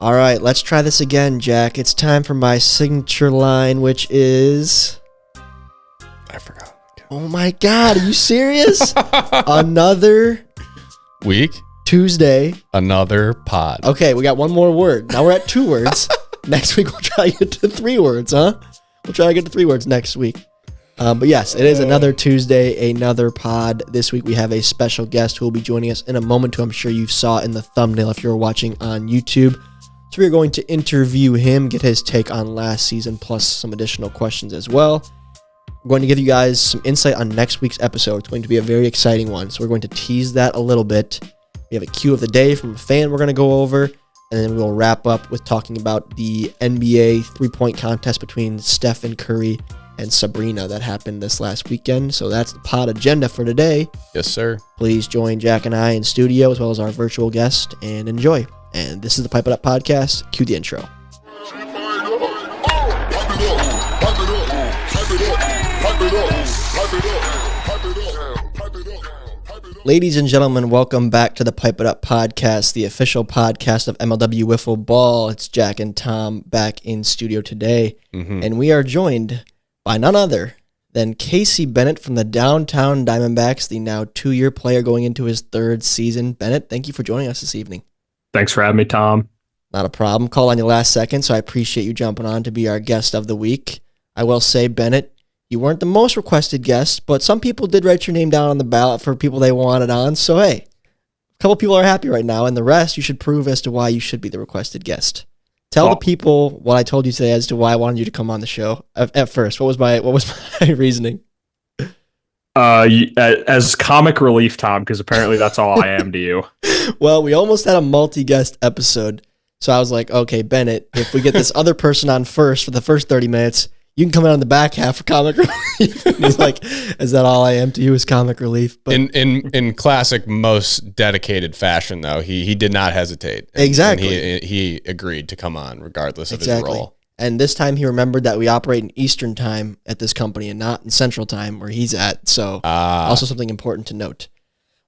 All right, let's try this again, Jack. It's time for my signature line, which is... I forgot. Oh my God, are you serious? Another week, Tuesday. another pod. Okay, we got one more word. Now we're at 2 words. Next week, we'll try to get to 3 words, huh? We'll try to get to 3 words next week. But yes, it is another Tuesday, another pod. This week, we have a special guest who will be joining us in a moment, who I'm sure you saw in the thumbnail if you're watching on YouTube. So we're going to interview him, get his take on last season, plus some additional questions as well. We're going to give you guys some insight on next week's episode. It's going to be a very exciting one, so we're going to tease that a little bit. We have a cue of the day from a fan we're going to go over, and then we'll wrap up with talking about the NBA three-point contest between Steph and Curry and Sabrina that happened this last weekend. So that's the pod agenda for today. Yes, sir. Please join Jack and I in studio as well as our virtual guest and enjoy. And this is the Pipe It Up Podcast. Cue the intro. Ladies and gentlemen, welcome back to the Pipe It Up Podcast, the official podcast of MLW Wiffle Ball. It's Jack and Tom back in studio today, and we are joined by none other than Casey Bennett from the Downtown Diamondbacks, the now 2-year player going into his 3rd season. Bennett, thank you for joining us this evening. Thanks for having me, Tom. Not a problem. Called on you last second, so I appreciate you jumping on to be our guest of the week. I will say, Bennett, you weren't the most requested guest, but some people did write your name down on the ballot for people they wanted on. So, hey, a couple people are happy right now, and the rest you should prove as to why you should be the requested guest. Tell the people what I told you today as to why I wanted you to come on the show. At first, what was my reasoning? As comic relief, Tom, because apparently that's all I am to you. Well, we almost had a multi-guest episode, so I was like, okay, Bennett, if we get this other person on first for the first 30 minutes, you can come in on the back half for comic relief. And he's like, is that all I am to you is comic relief? But in classic, most dedicated fashion, though, he did not hesitate. Exactly. And he agreed to come on regardless of his role. And this time he remembered that we operate in Eastern time at this company and not in Central time where he's at. So also something important to note.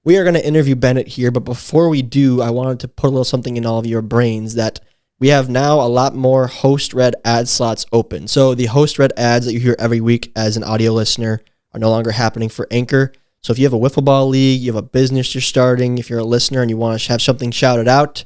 We are going to interview Bennett here, but before we do, I wanted to put a little something in all of your brains that we have now a lot more host-read ad slots open. So the host-read ads that you hear every week as an audio listener are no longer happening for Anchor. So if you have a wiffle ball league, you have a business you're starting, if you're a listener and you want to have something shouted out,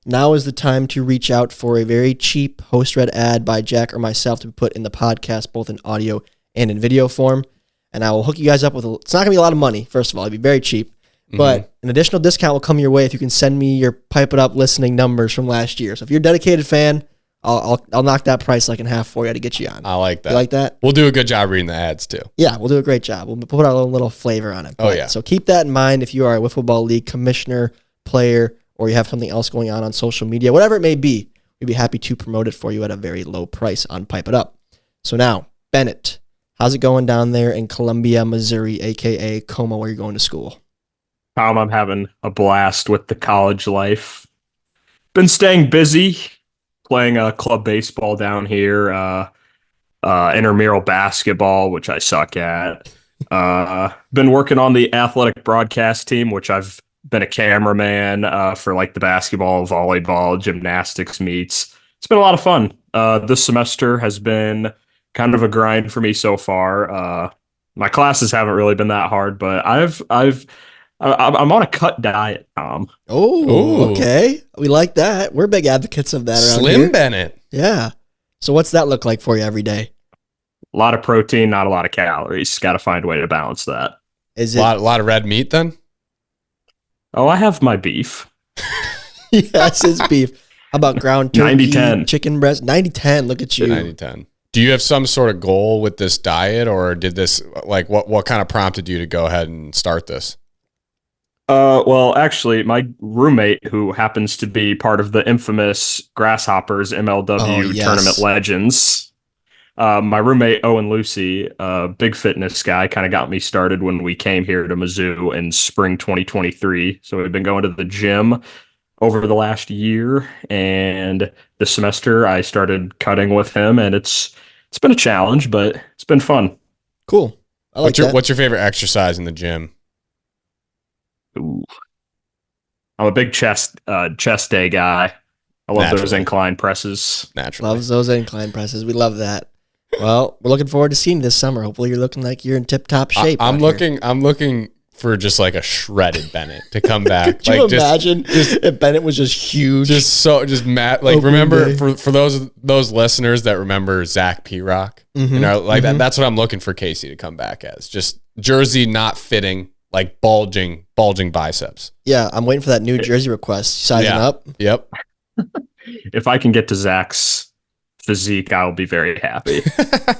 now is the time to reach out for a very cheap host-read ad by Jack or myself to be put in the podcast, both in audio and in video form. And I will hook you guys up with it's not going to be a lot of money, first of all. It'll be very cheap. But an additional discount will come your way if you can send me your Pipe It Up listening numbers from last year. So if you're a dedicated fan, I'll knock that price like in half for you to get you on. I like that. You like that? We'll do a good job reading the ads, too. Yeah, we'll do a great job. We'll put our little flavor on it. Yeah. So keep that in mind if you are a Wiffle Ball League commissioner, player, or you have something else going on social media, whatever it may be, we'd be happy to promote it for you at a very low price on Pipe It Up. So now, Bennett, how's it going down there in Columbia, Missouri, a.k.a. Como, where you're going to school? Tom, I'm having a blast with the college life. Been staying busy, playing club baseball down here, intramural basketball, which I suck at. Been working on the athletic broadcast team, which I've been a cameraman for like the basketball, volleyball, gymnastics meets. It's been a lot of fun. This semester has been kind of a grind for me so far. My classes haven't really been that hard, but I'm on a cut diet, Tom. Oh, okay. We like that. We're big advocates of that around Slim here. Bennett. Yeah. So what's that look like for you every day? A lot of protein, not a lot of calories. Got to find a way to balance that. Is it a lot of red meat then? Oh, I have my beef. Yes, his beef. How about ground turkey, 90-10. chicken breast? 90-10. Look at you. 90-10. Do you have some sort of goal with this diet, or did this what kind of prompted you to go ahead and start this? Well, actually, my roommate, who happens to be part of the infamous Grasshoppers MLW Tournament Legends, my roommate, Owen Lucy, big fitness guy, kind of got me started when we came here to Mizzou in spring 2023. So we've been going to the gym over the last year, and this semester I started cutting with him, and it's been a challenge, but it's been fun. Cool. I like that. What's your favorite exercise in the gym? Ooh. I'm a big chest day guy. I love those Naturally. incline presses. Naturally. Loves those incline presses. We love that. Well, we're looking forward to seeing you this summer. Hopefully you're looking like you're in tip-top shape. I'm looking for just like a shredded Bennett to come back. Could you like imagine if Bennett was just huge? just mad. Like remember for those listeners that remember Zach P. Rock, that's what I'm looking for Casey to come back as. Just jersey not fitting, like bulging biceps. Yeah, I'm waiting for that new jersey request. Sizing up. Yep. If I can get to Zach's physique, I'll be very happy.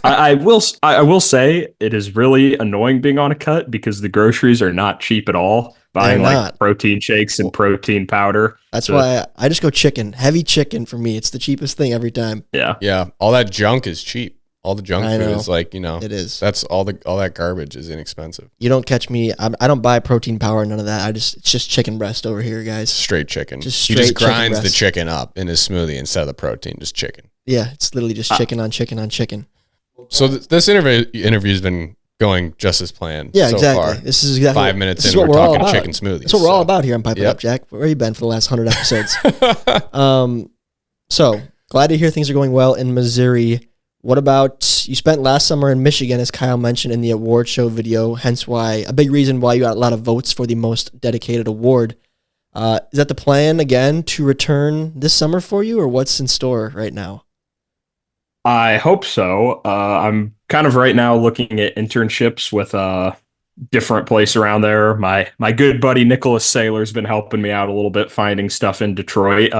I will say it is really annoying being on a cut because the groceries are not cheap at all. Buying like protein shakes and protein powder. That's why I just go chicken. Heavy chicken for me. It's the cheapest thing every time. Yeah. Yeah. All that junk is cheap. All the junk food is like, it is. That's all that garbage is inexpensive. You don't catch me. I don't buy protein powder, none of that. It's just chicken breast over here, guys. Straight chicken. He just grinds the chicken up in his smoothie instead of the protein, just chicken. Yeah, it's literally just chicken on chicken on chicken. So this interview's been going just as planned. Yeah, so exactly. Far. This is exactly 5 minutes in, we're talking chicken smoothies. That's what we're all about here on Pipe It Up, Jack. Where you been for the last 100 episodes? So glad to hear things are going well in Missouri. What about, you spent last summer in Michigan, as Kyle mentioned in the award show video, hence why, a big reason why you got a lot of votes for the most dedicated award. Is that the plan again to return this summer for you, or what's in store right now? I hope so. I'm kind of right now looking at internships with a different place around there. My good buddy Nicholas Saylor's been helping me out a little bit finding stuff in Detroit.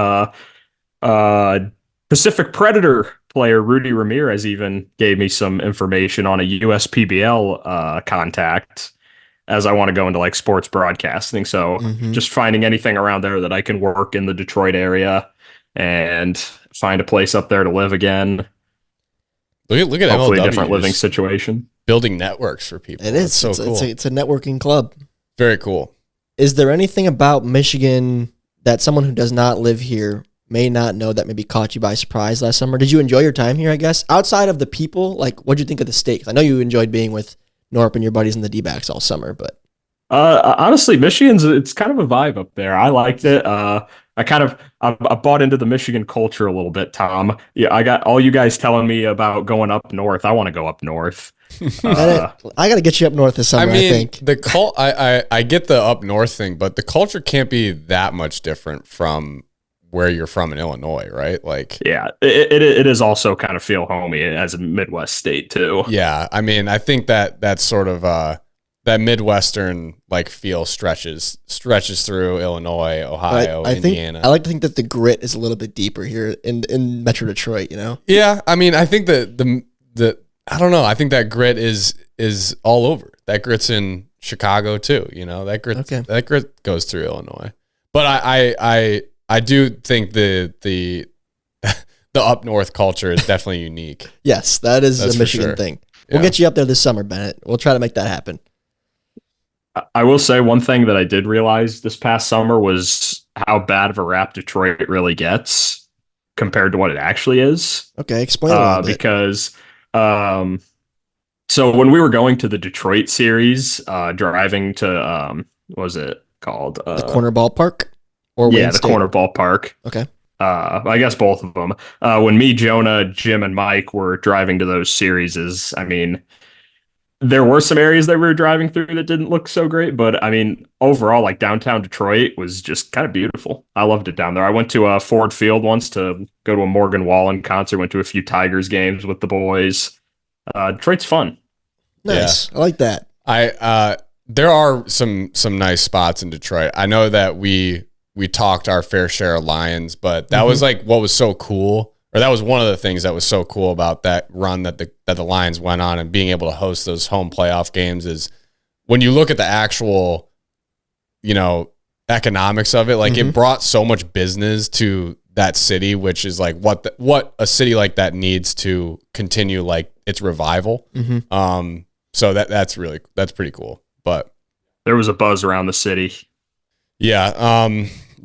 Pacific Predator player Rudy Ramirez even gave me some information on a USPBL contact, as I want to go into like sports broadcasting. So just finding anything around there that I can work in the Detroit area and find a place up there to live again. Look at hopefully MLW, a different living situation. Building networks for people. It is. So cool. It's a networking club. Very cool. Is there anything about Michigan that someone who does not live here may not know that maybe caught you by surprise last summer? Did you enjoy your time here, I guess? Outside of the people, like, what'd you think of the state? I know you enjoyed being with Norp and your buddies in the D-backs all summer, but... honestly, it's kind of a vibe up there. I liked it. I bought into the Michigan culture a little bit, Tom. Yeah, I got all you guys telling me about going up north. I want to go up north. I got to get you up north this summer, I think. I get the up north thing, but the culture can't be that much different from where you're from in Illinois, right? Like, yeah, it is also kind of feel homey as a Midwest state too. Yeah, I mean, I think that's sort of that Midwestern like feel stretches through Illinois, Ohio, Indiana. I like to think that the grit is a little bit deeper here in Metro Detroit, you know? Yeah, I mean, I think that the I don't know. I think that grit is all over. That grit's in Chicago too. You know, that grit goes through Illinois. But I do think the up north culture is definitely unique. Yes, that's a Michigan thing. We'll get you up there this summer, Bennett. We'll try to make that happen. I will say one thing that I did realize this past summer was how bad of a rap Detroit really gets compared to what it actually is. Okay, explain a little bit. Because so when we were going to the Detroit series, driving to what was it called? The Corner Ballpark? Or yeah, the Corner Ballpark. Okay. I guess both of them. When me, Jonah, Jim, and Mike were driving to those series, I mean, there were some areas that we were driving through that didn't look so great, but I mean, overall, like downtown Detroit was just kind of beautiful. I loved it down there. I went to Ford Field once to go to a Morgan Wallen concert, went to a few Tigers games with the boys. Detroit's fun. Nice. Yeah. I like that. There are some nice spots in Detroit. I know that we talked our fair share of Lions, but that was like what was so cool. Or that was one of the things that was so cool about that run that the Lions went on, and being able to host those home playoff games is when you look at the actual, economics of it, like it brought so much business to that city, which is like what a city like that needs to continue like its revival. So that's pretty cool. But there was a buzz around the city. Yeah.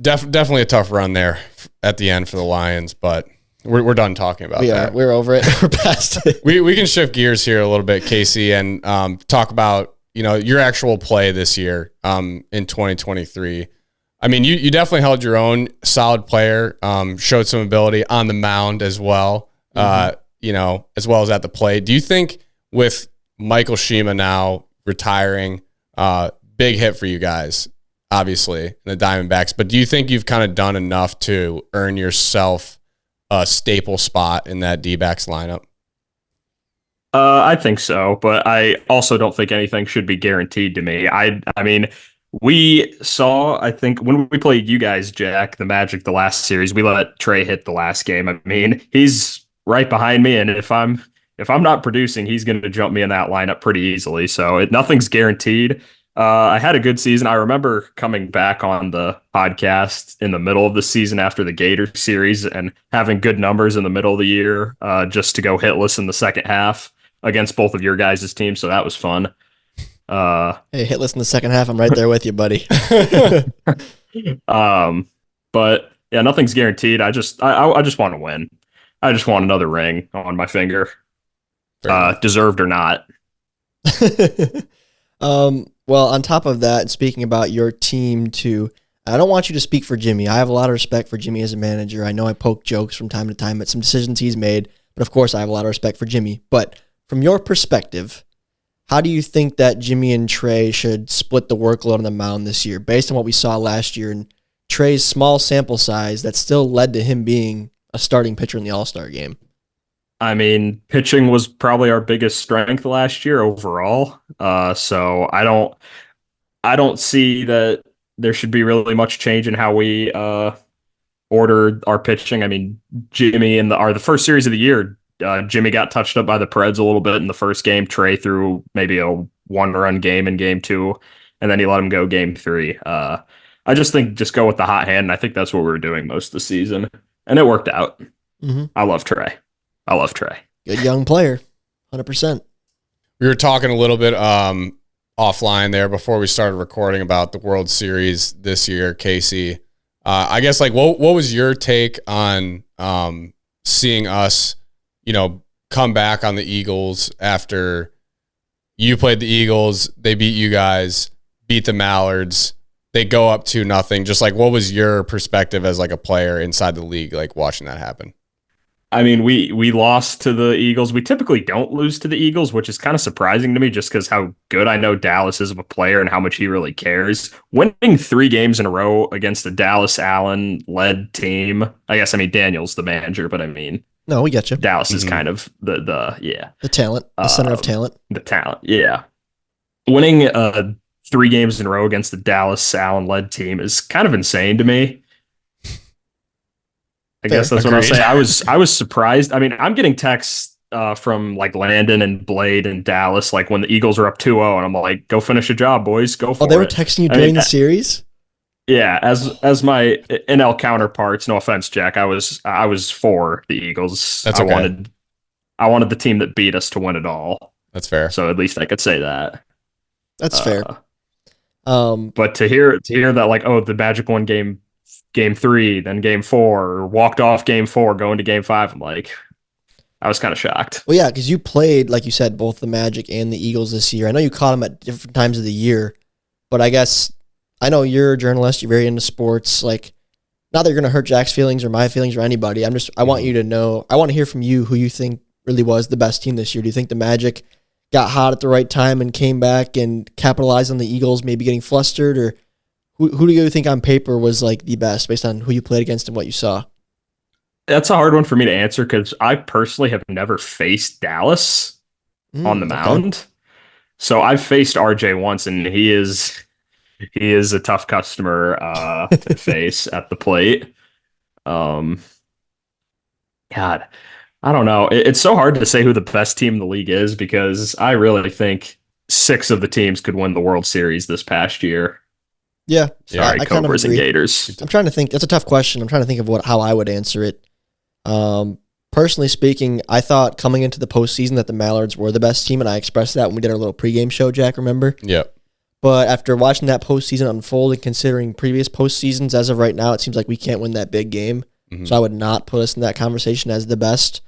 Definitely a tough run there at the end for the Lions, but we're done talking about that. We're over it. We're past it. We can shift gears here a little bit, Casey, and talk about your actual play this year in 2023. I mean, you definitely held your own, solid player, showed some ability on the mound as well, as well as at the plate. Do you think with Michael Shima now retiring, big hit for you guys, obviously, in the Diamondbacks, but do you think you've kind of done enough to earn yourself a staple spot in that D-backs lineup? I think so, but I also don't think anything should be guaranteed to me. I mean, we saw, I think, when we played you guys, Jack, the Magic, the last series, we let Trey hit the last game. I mean, he's right behind me, and if I'm not producing, he's going to jump me in that lineup pretty easily. So nothing's guaranteed. I had a good season. I remember coming back on the podcast in the middle of the season after the Gator series and having good numbers in the middle of the year, just to go hitless in the second half against both of your guys' teams. So that was fun. Hey, hitless in the second half. I'm right there with you, buddy. But yeah, nothing's guaranteed. I just want to win. I just want another ring on my finger, deserved or not. Well, on top of that, speaking about your team too, I don't want you to speak for Jimmy. I have a lot of respect for Jimmy as a manager. I know I poke jokes from time to time at some decisions he's made, but of course I have a lot of respect for Jimmy. But from your perspective, how do you think that Jimmy and Trey should split the workload on the mound this year, based on what we saw last year and Trey's small sample size that still led to him being a starting pitcher in the All-Star game? I mean, pitching was probably our biggest strength last year overall. So I don't see that there should be really much change in how we order our pitching. I mean, Jimmy in the first series of the year, Jimmy got touched up by the Preds a little bit in the first game. Trey threw maybe a 1-run game in game 2, and then he let him go game 3. I just think just go with the hot hand, and I think that's what we were doing most of the season, and it worked out. Mm-hmm. I love Trey. Good young player, 100%. We were talking a little bit offline there before we started recording about the World Series this year, Casey. I guess, like, what was your take on seeing us, come back on the Eagles after you played the Eagles, they beat you guys, beat the Mallards, they go up 2-0. Just like, what was your perspective as like a player inside the league, like watching that happen? I mean, we lost to the Eagles. We typically don't lose to the Eagles, which is kind of surprising to me just because how good I know Dallas is of a player and how much he really cares. Winning 3 games in a row against the Dallas Allen-led team. I mean, Daniel's the manager, but I mean... No, we get you. Dallas is kind of the talent, the center of talent. The talent, yeah. Winning 3 games in a row against the Dallas Allen-led team is kind of insane to me. I guess that's what I'll say. I was surprised. I mean, I'm getting texts from like Landon and Blade and Dallas, like when the Eagles are up 2-0, and I'm like, go finish a job, boys. Go for it. Oh, they were texting you during the series? Yeah, as my NL counterparts, no offense, Jack, I was for the Eagles. That's okay. I wanted the team that beat us to win it all. That's fair. So at least I could say that. That's fair. But to hear that, like, oh, the Magic won game 3, then game 4, or walked off game 4, going to game 5. I'm like, I was kind of shocked. Well, yeah, because you played, like you said, both the Magic and the Eagles this year. I know you caught them at different times of the year, but I guess I know you're a journalist. You're very into sports. Like, not that you're going to hurt Jack's feelings or my feelings or anybody. I want you to know. I want to hear from you who you think really was the best team this year. Do you think the Magic got hot at the right time and came back and capitalized on the Eagles maybe getting flustered, or who do you think on paper was like the best based on who you played against and what you saw? That's a hard one for me to answer because I personally have never faced Dallas on the mound. Okay. So I've faced RJ once, and he is a tough customer to face at the plate. God, I don't know. It's so hard to say who the best team in the league is because I really think 6 of the teams could win the World Series this past year. Yeah. Sorry, Cobras and Gators. I'm trying to think. That's a tough question. I'm trying to think of how I would answer it. Personally speaking, I thought coming into the postseason that the Mallards were the best team, and I expressed that when we did our little pregame show, Jack, remember? Yep. But after watching that postseason unfold and considering previous postseasons, as of right now, it seems like we can't win that big game. Mm-hmm. So I would not put us in that conversation as the best.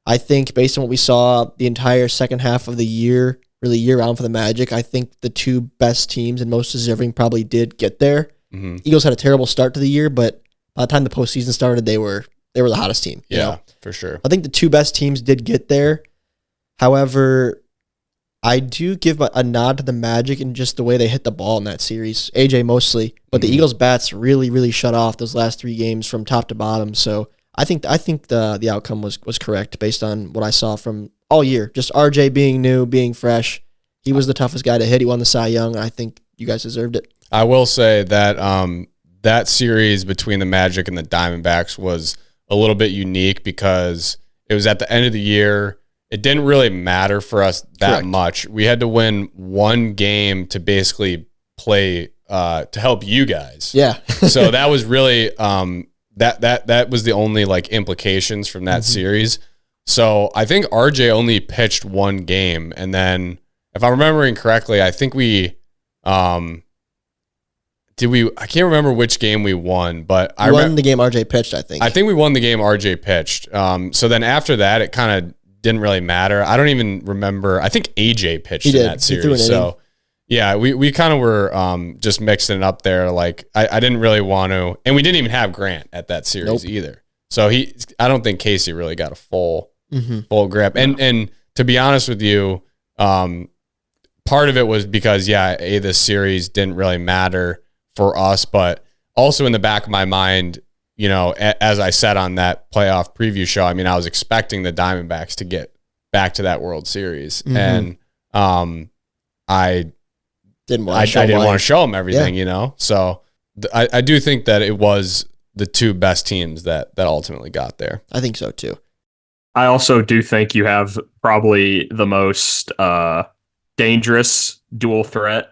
I think based on what we saw the entire second half of the year, really year-round for the Magic, I think the 2 best teams and most deserving probably did get there. Eagles had a terrible start to the year, but by the time the postseason started, they were the hottest team. You know? For sure. I think the two best teams did get there. However, I do give a nod to the Magic and just the way they hit the ball in that series. AJ mostly, but the Eagles bats really, really shut off those last 3 games from top to bottom. So I think the outcome was correct based on what I saw from all year. Just RJ being new, being fresh. He was the toughest guy to hit. He won the Cy Young. I think you guys deserved it. I will say that that series between the Magic and the Diamondbacks was a little bit unique because it was at the end of the year. It didn't really matter for us that much. We had to win 1 game to basically play to help you guys. Yeah. So that was really that was the only like implications from that series. So I think RJ only pitched 1 game, and then if I'm remembering correctly, I think we I can't remember which game we won, but I won the game RJ pitched, I think. I think we won the game RJ pitched. So then after that, it kind of didn't really matter. I don't even remember. I think AJ pitched in that series. So yeah, we kind of were just mixing it up there. Like I didn't really want to, and we didn't even have Grant at that series either. So I don't think Casey really got a full grip. And to be honest with you, part of it was because this series didn't really matter for us, but also in the back of my mind, you know, as I said on that playoff preview show, I mean, I was expecting the Diamondbacks to get back to that World Series, and I didn't want to show them everything, you know. So I do think that it was the 2 best teams that ultimately got there. I think so too. I also do think you have probably the most dangerous dual threat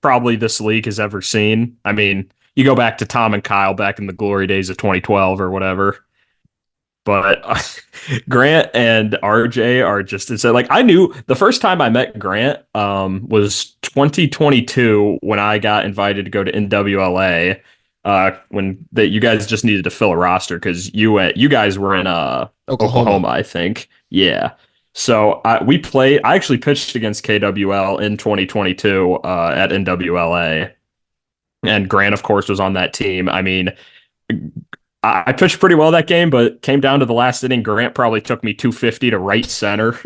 probably this league has ever seen. I mean, you go back to Tom and Kyle back in the glory days of 2012 or whatever. But Grant and RJ are just, it's like, I knew the first time I met Grant was 2022 when I got invited to go to NWLA when you guys just needed to fill a roster because you guys were in Oklahoma, I think. Yeah. So I actually pitched against KWL in 2022 at NWLA. And Grant, of course, was on that team. I mean, I pitched pretty well that game, but came down to the last inning. Grant probably took me 250 to right center.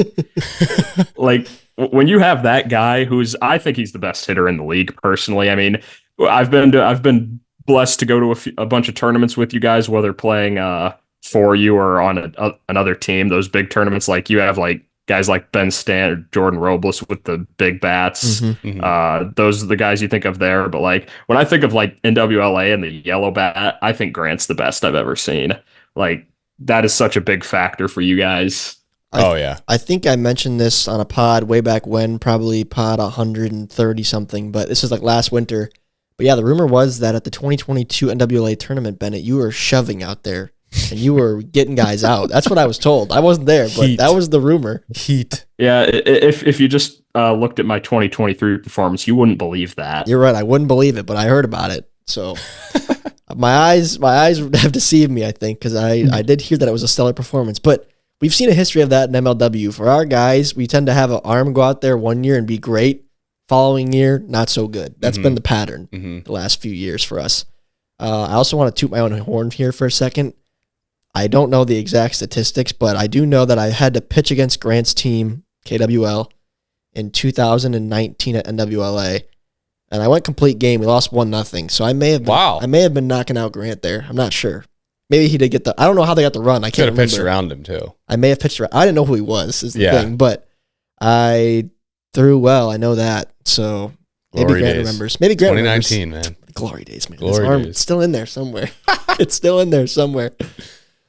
Like, when you have that guy I think he's the best hitter in the league, personally. I mean, I've been blessed to go to a bunch of tournaments with you guys, whether playing for you or on another team. Those big tournaments, like you have like guys like Ben Stant or Jordan Robles with the big bats. Those are the guys you think of there. But like when I think of like NWLA and the yellow bat, I think Grant's the best I've ever seen. Like that is such a big factor for you guys. I think I mentioned this on a pod way back when, probably pod 130 something, but this is like last winter. But yeah, the rumor was that at the 2022 NWLA tournament, Bennett, you were shoving out there. And you were getting guys out. That's what I was told. I wasn't there, but that was the rumor. Heat. Yeah, if you just looked at my 2023 performance, you wouldn't believe that. You're right. I wouldn't believe it, but I heard about it. So my eyes would have deceived me, I think, because I did hear that it was a stellar performance. But we've seen a history of that in MLW. For our guys, we tend to have an arm go out there one year and be great. Following year, not so good. That's been the pattern the last few years for us. I also want to toot my own horn here for a second. I don't know the exact statistics, but I do know that I had to pitch against Grant's team, KWL, in 2019 at NWLA, and I went complete game. We lost 1-0, so I may have been knocking out Grant there. I'm not sure. Maybe he did get I don't know how they got the run. I can't remember. Could have pitched around him too. I may have pitched around. I didn't know who he was. Is the thing, but I threw well. I know that. So maybe Grant remembers. Maybe Grant 2019, remembers. man. The glory days, man. Glory days. It's still in there somewhere. It's still in there somewhere.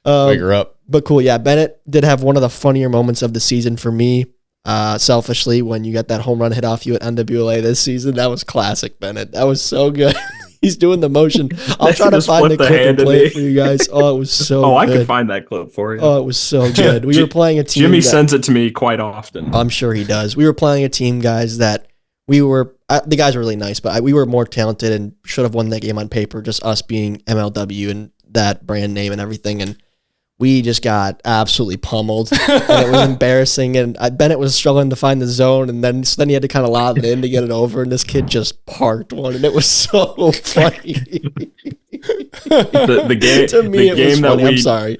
Wake her up. But cool, yeah. Bennett did have one of the funnier moments of the season for me, selfishly, when you got that home run hit off you at NWLA this season. That was classic, Bennett. That was so good. He's doing the motion. I'll try to find the clip and play it for you guys. Oh, it was so good. I can find that clip for you. Oh, it was so good. We were playing a team. Jimmy sends it to me quite often. I'm sure he does. We were playing a team, guys, that we were the guys were really nice, but we were more talented and should have won that game on paper, just us being MLW and that brand name and everything. And we just got absolutely pummeled, and it was embarrassing. And Bennett was struggling to find the zone, and then he had to kind of lob it in to get it over, and this kid just parked one, and it was so funny. The game, to me, the game that we, I'm sorry.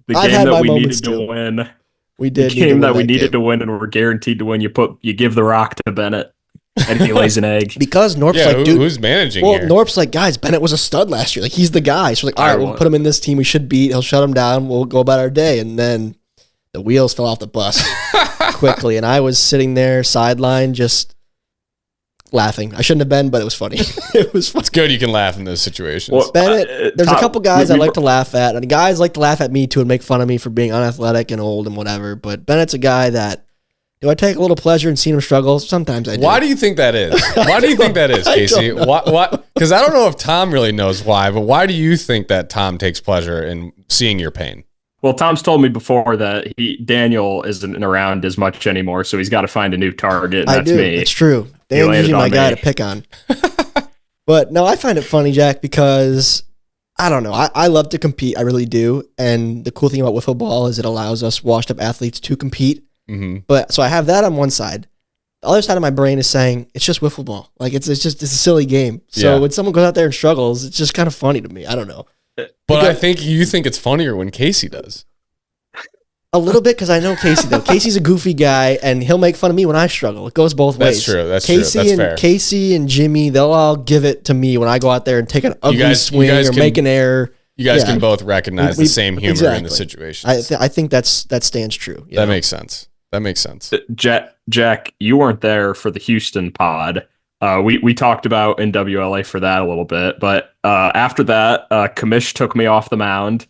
The game that we needed to win. We did. The game that we needed to win, and we're guaranteed to win. You give the rock to Bennett, and he lays an egg. Because Norp's like, dude, who's managing here? Well, Norp's like, guys, Bennett was a stud last year. Like, he's the guy. So we're like, all right, we'll put him in this team we should beat. He'll shut him down. We'll go about our day. And then the wheels fell off the bus quickly, and I was sitting there sideline just laughing. I shouldn't have been, but it was funny. It was funny. It's good you can laugh in those situations. Well, Bennett, there's a couple guys I like to laugh at, and guys like to laugh at me too and make fun of me for being unathletic and old and whatever. But Bennett's a guy that, do I take a little pleasure in seeing him struggle? Sometimes I do. Why do you think that is? Why do you think that is, Casey? What? Because I don't know if Tom really knows why, but why do you think that Tom takes pleasure in seeing your pain? Well, Tom's told me before that Daniel isn't around as much anymore, so he's got to find a new target. And that's me. It's true. Daniel's usually my guy to pick on. But no, I find it funny, Jack, because I don't know. I love to compete. I really do. And the cool thing about wiffle ball is it allows us washed up athletes to compete. Mm-hmm. But so I have that on one side. The other side of my brain is saying it's just wiffle ball. Like it's a silly game. So when someone goes out there and struggles, it's just kind of funny to me. I don't know. But I think you think it's funnier when Casey does. A little bit, because I know Casey, though. Casey's a goofy guy, and he'll make fun of me when I struggle. It goes both ways. That's true. That's Casey true. That's fair. Casey and Jimmy, they'll all give it to me when I go out there and take an ugly swing or make an error. You guys can both recognize the same humor in the situation. I think that stands true. That makes sense. That makes sense. Jack, you weren't there for the Houston pod. We talked about NWLA for that a little bit, but after that, Kamish took me off the mound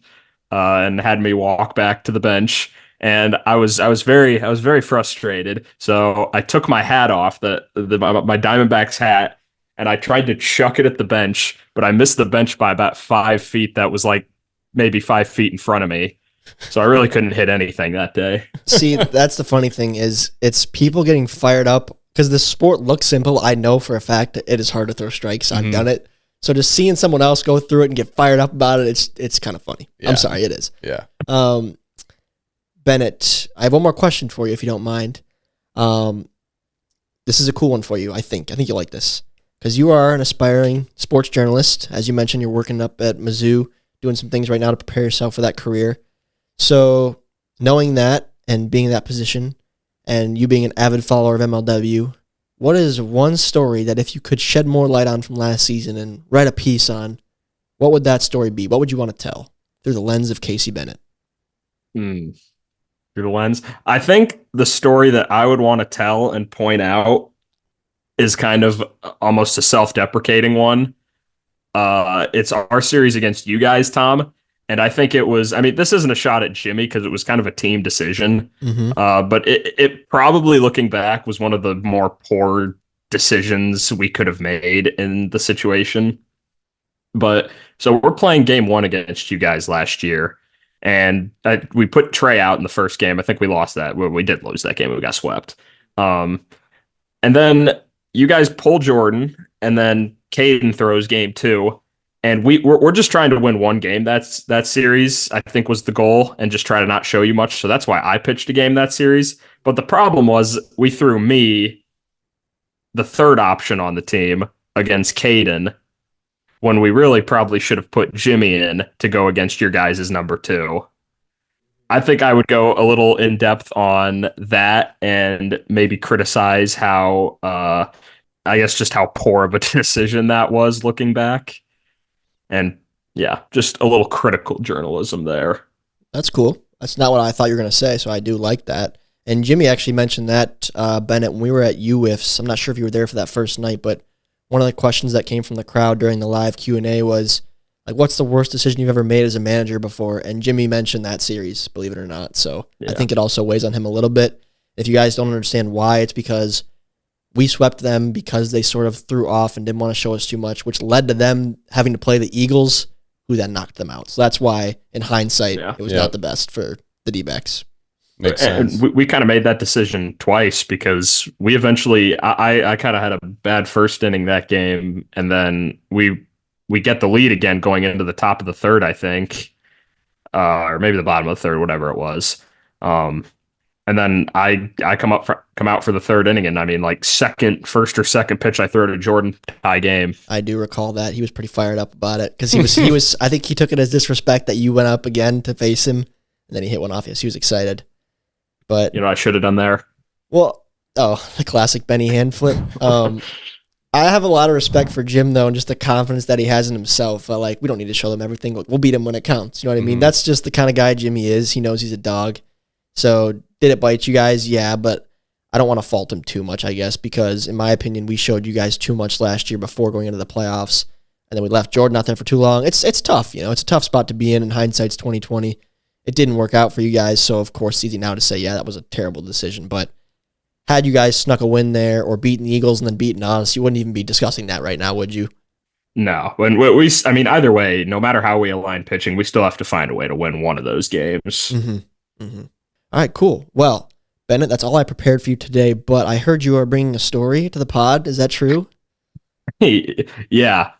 and had me walk back to the bench, and I was very frustrated. So I took my hat off, my Diamondbacks hat, and I tried to chuck it at the bench, but I missed the bench by about 5 feet. That was like maybe 5 feet in front of me. So I really couldn't hit anything that day. See, that's the funny thing is it's people getting fired up. Because the sport looks simple, I know for a fact that it is hard to throw strikes. I've done it. So just seeing someone else go through it and get fired up about it, it's kind of funny. Yeah. I'm sorry, it is. Yeah. Bennett, I have one more question for you, if you don't mind. This is a cool one for you, I think. I think you'll like this. Because you are an aspiring sports journalist. As you mentioned, you're working up at Mizzou, doing some things right now to prepare yourself for that career. So knowing that and being in that position, and you being an avid follower of MLW, what is one story that if you could shed more light on from last season and write a piece on, what would that story be? What would you want to tell through the lens of Casey Bennett? Through the lens? I think the story that I would want to tell and point out is kind of almost a self-deprecating one. It's our series against you guys, Tom. And I think it was, this isn't a shot at Jimmy because it was kind of a team decision. Mm-hmm. But it probably, looking back, was one of the more poor decisions we could have made in the situation. But so we're playing game one against you guys last year. And we put Trey out in the first game. I think we lost that. We did lose that game. We got swept. And then you guys pull Jordan, and then Caden throws game two. And we're just trying to win one game. That series, I think, was the goal, and just try to not show you much. So that's why I pitched a game that series. But the problem was we threw me, the third option on the team, against Caden, when we really probably should have put Jimmy in to go against your guys' number two. I think I would go a little in depth on that and maybe criticize how, I guess, just how poor of a decision that was looking back. And yeah, just a little critical journalism there. That's cool. That's not what I thought you were going to say, so I do like that. And Jimmy actually mentioned that, Bennett, when we were at Wiffs. I'm not sure if you were there for that first night, but one of the questions that came from the crowd during the live Q&A was, like, what's the worst decision you've ever made as a manager before? And Jimmy mentioned that series, believe it or not. So yeah. I think it also weighs on him a little bit. If you guys don't understand why, it's because we swept them because they sort of threw off and didn't want to show us too much, which led to them having to play the Eagles, who then knocked them out. So that's why, in hindsight, it was not the best for the D-backs. Makes sense. And we kind of made that decision twice because we eventually, I kind of had a bad first inning that game, and then we get the lead again going into the top of the third, I think. or maybe the bottom of the third, whatever it was. And then I come out for the third inning, and I mean, like first or second pitch I throw to Jordan, tie game. I do recall that. He was pretty fired up about it because he was I think he took it as disrespect that you went up again to face him, and then he hit one off. Yes, he was excited. But I should have done there. Well, the classic Benny hand flip. I have a lot of respect for Jim though, and just the confidence that he has in himself. We don't need to show them everything. We'll beat him when it counts. You know what I mean? That's just the kind of guy Jimmy is. He knows he's a dog. So did it bite you guys? Yeah, but I don't want to fault him too much, I guess, because in my opinion, we showed you guys too much last year before going into the playoffs, and then we left Jordan out there for too long. It's tough, it's a tough spot to be in hindsight's 2020. It didn't work out for you guys, so of course it's easy now to say, yeah, that was a terrible decision, but had you guys snuck a win there or beaten the Eagles and then beaten us, you wouldn't even be discussing that right now, would you? No. Either way, no matter how we align pitching, we still have to find a way to win one of those games. Mm-hmm. Mm-hmm. All right, cool. Well, Bennett, that's all I prepared for you today, but I heard you are bringing a story to the pod. Is that true? Yeah.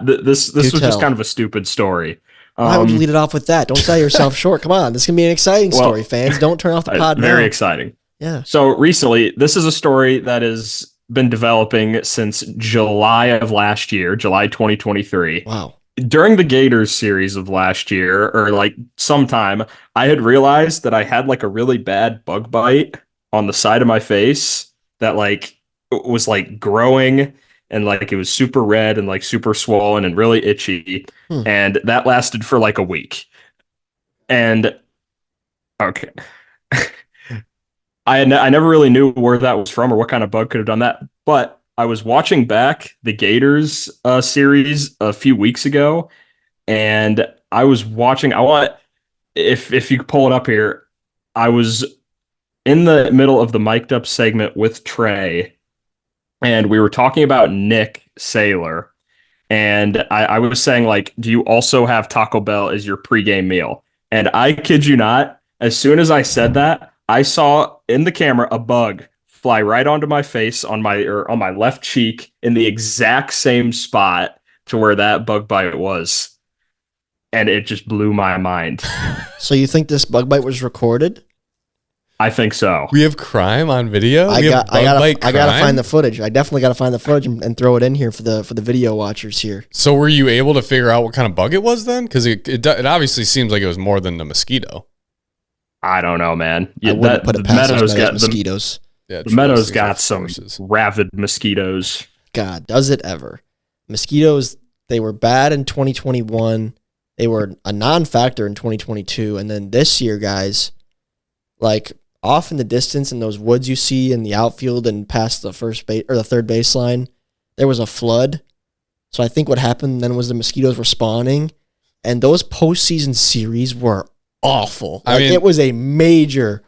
This was just kind of a stupid story. Why would you lead it off with that? Don't sell yourself short. Come on. This can be an exciting story, fans. Don't turn off the pod now. Very exciting. Yeah. So recently, this is a story that has been developing since July of last year, July 2023. Wow. During the Gators series of last year, or sometime, I had realized that I had a really bad bug bite on the side of my face that was growing, and it was super red and super swollen and really itchy. And that lasted for a week. And okay. I never really knew where that was from or what kind of bug could have done that, but I was watching back the Gators series a few weeks ago, and I was watching. If you could pull it up here, I was in the middle of the mic'd up segment with Trey, and we were talking about Nick Saylor, and I was saying do you also have Taco Bell as your pregame meal? And I kid you not, as soon as I said that, I saw in the camera a bug fly right onto my face on my left cheek in the exact same spot to where that bug bite was. And it just blew my mind. So you think this bug bite was recorded? I think so. We have crime on video? I gotta find the footage. I definitely gotta find the footage and throw it in here for the video watchers here. So were you able to figure out what kind of bug it was then? Because it obviously seems like it was more than the mosquito. I don't know, man. I wouldn't put it past those mosquitoes. The Meadows got some rabid mosquitoes. God, does it ever? Mosquitoes, they were bad in 2021. They were a non-factor in 2022. And then this year, guys, off in the distance in those woods you see in the outfield and past the first base or the third baseline, there was a flood. So I think what happened then was the mosquitoes were spawning, and those postseason series were awful. It was a major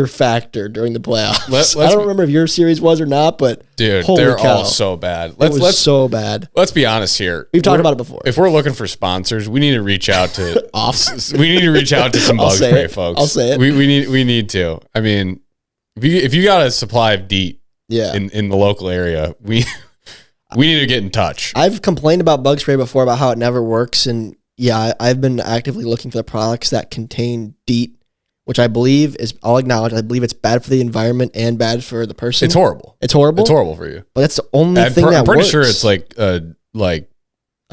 factor during the playoffs. I don't remember if your series was or not, but dude, they're all so bad. It was so bad. Let's be honest here. We've talked about it before. If we're looking for sponsors, we need to reach out to we need to reach out to some bug spray folks. I'll say it. We need to. I mean, if you got a supply of DEET in the local area, we need to get in touch. I've complained about bug spray before about how it never works, and yeah, I've been actively looking for the products that contain DEET, which I believe I'll acknowledge, I believe it's bad for the environment and bad for the person. It's horrible. It's horrible? It's horrible for you. But that's the only thing that works. I'm pretty sure it's a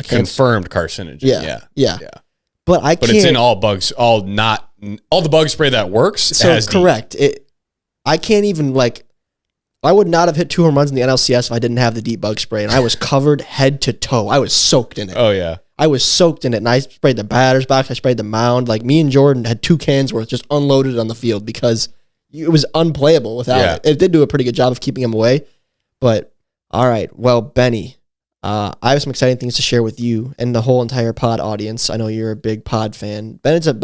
confirmed carcinogen. Yeah. But it's in all bugs, all the bug spray that works so has correct. I can't even I would not have hit 2 home runs in the NLCS if I didn't have the DEET bug spray, and I was covered head to toe. I was soaked in it. Oh yeah. I was soaked in it, and I sprayed the batter's box. I sprayed the mound. Me and Jordan had 2 cans worth just unloaded on the field because it was unplayable without it. It did do a pretty good job of keeping him away. But, all right. Well, Benny, I have some exciting things to share with you and the whole entire pod audience. I know you're a big pod fan. Bennett's a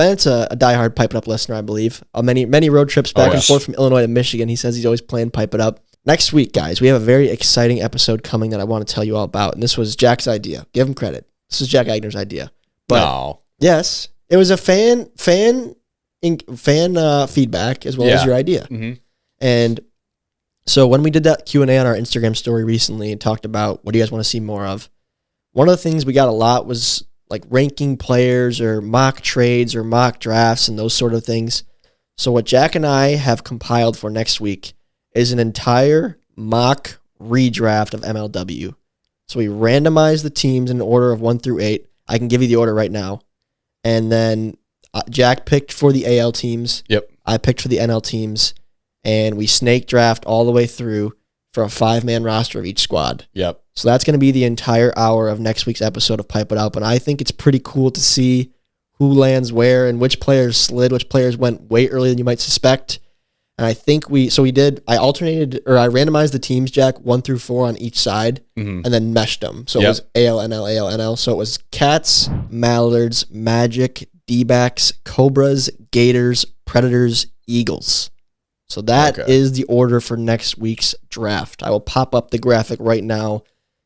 diehard Pipe It Up listener, I believe. Many road trips back and forth from Illinois to Michigan. He says he's always playing Pipe It Up. Next week, guys, we have a very exciting episode coming that I want to tell you all about, and this was Jack's idea. Give him credit. This is Jack Agner's idea. But no. Yes, it was a fan feedback as well as your idea. Mm-hmm. And so when we did that Q&A on our Instagram story recently and talked about what do you guys want to see more of, one of the things we got a lot was like ranking players or mock trades or mock drafts and those sort of things. So what Jack and I have compiled for next week is an entire mock redraft of MLW. So we randomize the teams in order of 1 through 8. I can give you the order right now. And then Jack picked for the AL teams. Yep. I picked for the NL teams. And we snake draft all the way through for a 5-man roster of each squad. Yep. So that's going to be the entire hour of next week's episode of Pipe It Up. And I think it's pretty cool to see who lands where and which players slid, which players went way earlier than you might suspect. And I think I randomized the teams, Jack, 1 through 4 on each side, and then meshed them. So it was AL, NL, AL, NL. So it was Cats, Mallards, Magic, D-backs, Cobras, Gators, Predators, Eagles. So that is the order for next week's draft. I will pop up the graphic right now.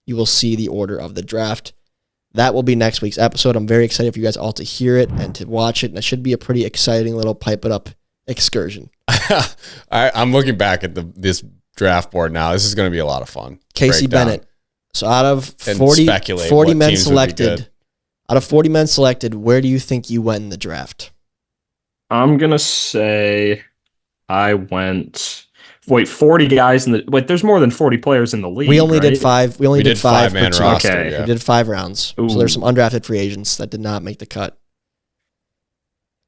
You will see the order of the draft. That will be next week's episode. I'm very excited for you guys all to hear it and to watch it. And it should be a pretty exciting little Pipe It Up excursion. I'm looking back at this draft board now. This is going to be a lot of fun. Casey Bennett. So out of 40 men selected, where do you think you went in the draft? I'm going to say I went... 40 guys in the... Wait, there's more than 40 players in the league, We only did 5. We only did 5 man per roster. team. Yeah. We did 5 rounds. Ooh. So there's some undrafted free agents that did not make the cut.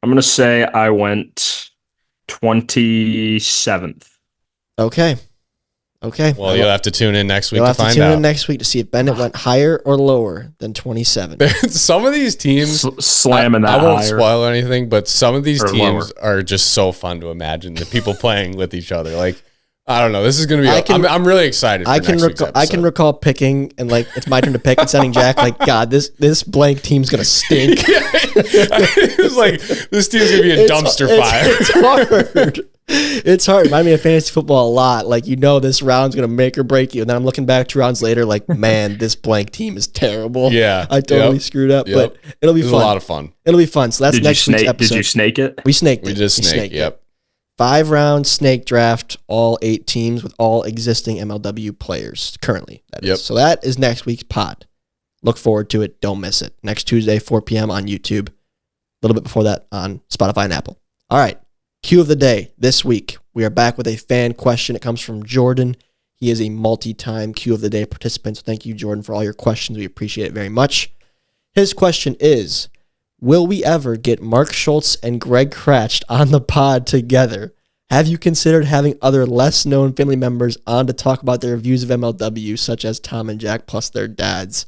I'm going to say I went 27th. Okay. Well, you'll have to tune in next week You'll to have to find tune out. in next week to see if Bennett went higher or lower than 27. Some of these teams... Slamming that I won't higher. spoil anything, but some of these Or teams are just so fun to imagine. The people playing with each other. Like, I don't know. This is going to be... I'm really excited for next week's episode. I can recall picking, and like it's my turn to pick, and sending Jack like, God, this blank team's gonna stink. It was like, this team's going to be a dumpster fire. It's hard. It's hard. Remind me of fantasy football a lot. Like, this round's gonna make or break you, and then I'm looking back 2 rounds later, like, man, this blank team is terrible. Yeah, I totally screwed up, but it'll be fun. A lot of fun. It'll be fun. So that's next week's episode. Did you snake it? We snaked it. We just snaked. Yep. 5-round snake draft, all 8 teams with all existing MLW players currently. That is. So that is next week's pod. Look forward to it. Don't miss it. Next Tuesday, 4 p.m. on YouTube. A little bit before that on Spotify and Apple. All right. Cue of the day this week. We are back with a fan question. It comes from Jordan. He is a multi-time Cue of the Day participant. So thank you, Jordan, for all your questions. We appreciate it very much. His question is, will we ever get Mark Schultz and Greg Kratch on the pod together? Have you considered having other less-known family members on to talk about their views of MLW, such as Tom and Jack plus their dads?